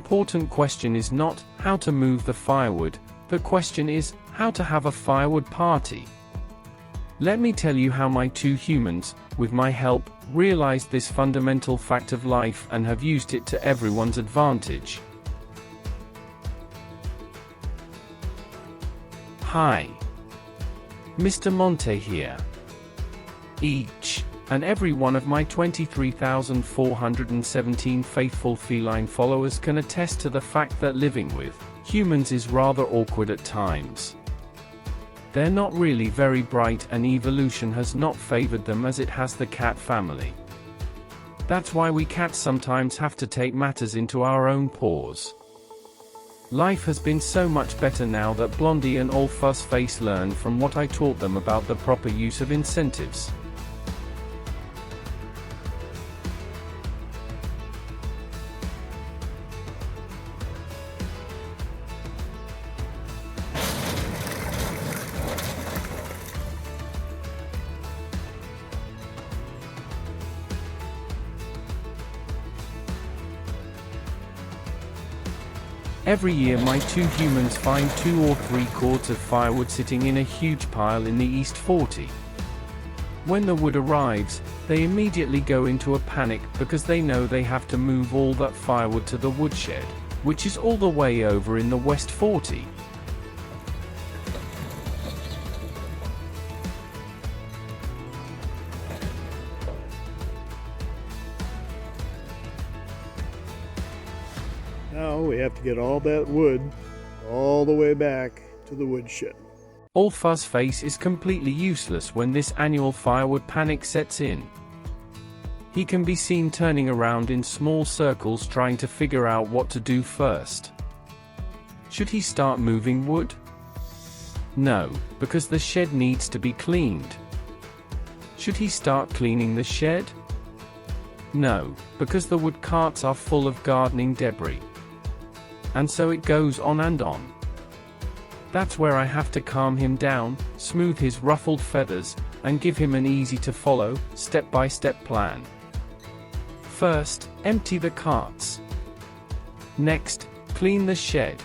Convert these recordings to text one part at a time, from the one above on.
important question is not how to move the firewood, the question is how to have a firewood party. Let me tell you how my two humans, with my help, realized this fundamental fact of life and have used it to everyone's advantage. Hi. Mr. Monte here. Each and every one of my 23,417 faithful feline followers can attest to the fact that living with humans is rather awkward at times. They're not really very bright and evolution has not favored them as it has the cat family. That's why we cats sometimes have to take matters into our own paws. Life has been so much better now that Blondie and All Fuzz Face learned from what I taught them about the proper use of incentives. Every year my two humans find 2 or 3 cords of firewood sitting in a huge pile in the East 40. When the wood arrives, they immediately go into a panic because they know they have to move all that firewood to the woodshed, which is all the way over in the West 40. Now we have to get all that wood all the way back to the woodshed. All Fuzz Face is completely useless when this annual firewood panic sets in. He can be seen turning around in small circles trying to figure out what to do first. Should he start moving wood? No, because the shed needs to be cleaned. Should he start cleaning the shed? No, because the wood carts are full of gardening debris. And so it goes on and on. That's where I have to calm him down, smooth his ruffled feathers, and give him an easy-to-follow, step-by-step plan. First, empty the carts. Next, clean the shed.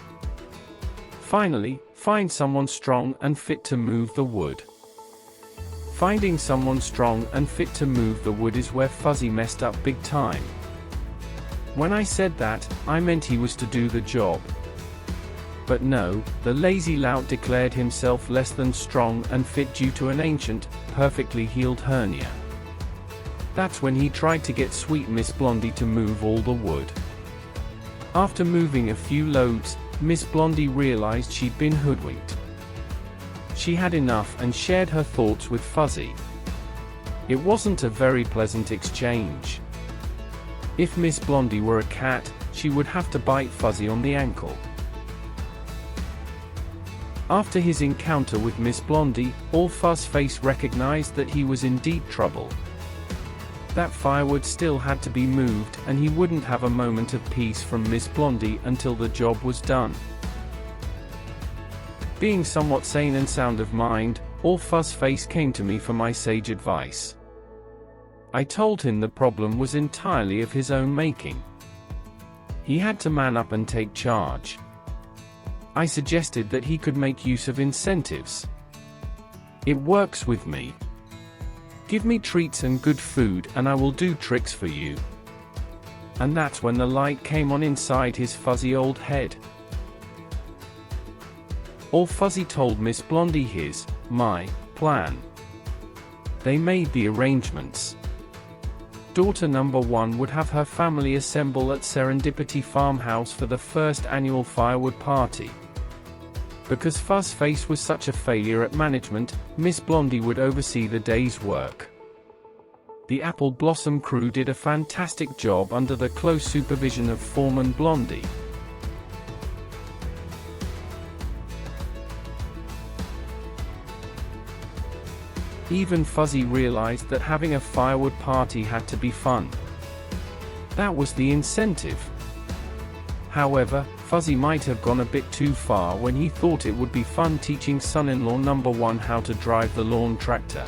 Finally, find someone strong and fit to move the wood. Finding someone strong and fit to move the wood is where Fuzzy messed up big time. When I said that, I meant he was to do the job. But no, the lazy lout declared himself less than strong and fit due to an ancient, perfectly healed hernia. That's when he tried to get sweet Miss Blondie to move all the wood. After moving a few loads, Miss Blondie realized she'd been hoodwinked. She had enough and shared her thoughts with Fuzzy. It wasn't a very pleasant exchange. If Miss Blondie were a cat, she would have to bite Fuzzy on the ankle. After his encounter with Miss Blondie, All Fuzz Face recognized that he was in deep trouble. That firewood still had to be moved and he wouldn't have a moment of peace from Miss Blondie until the job was done. Being somewhat sane and sound of mind, All Fuzz Face came to me for my sage advice. I told him the problem was entirely of his own making. He had to man up and take charge. I suggested that he could make use of incentives. It works with me. Give me treats and good food and I will do tricks for you. And that's when the light came on inside his fuzzy old head. All Fuzzy told Miss Blondie my plan. They made the arrangements. Daughter number 1 would have her family assemble at Serendipity Farmhouse for the first annual firewood party. Because Fuzz Face was such a failure at management, Miss Blondie would oversee the day's work. The Apple Blossom crew did a fantastic job under the close supervision of Foreman Blondie. Even Fuzzy realized that having a firewood party had to be fun. That was the incentive. However, Fuzzy might have gone a bit too far when he thought it would be fun teaching son-in-law number 1 how to drive the lawn tractor.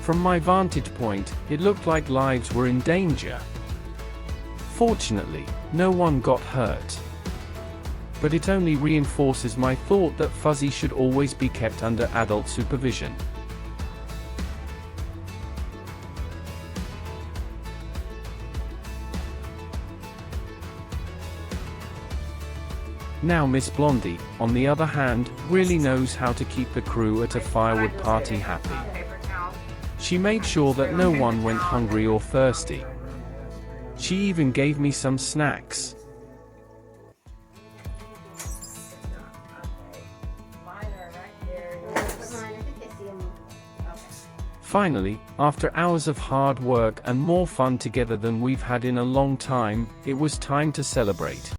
From my vantage point, it looked like lives were in danger. Fortunately, no one got hurt. But it only reinforces my thought that Fuzzy should always be kept under adult supervision. Now Miss Blondie, on the other hand, really knows how to keep the crew at a firewood party happy. She made sure that no one went hungry or thirsty. She even gave me some snacks. Finally, after hours of hard work and more fun together than we've had in a long time, it was time to celebrate.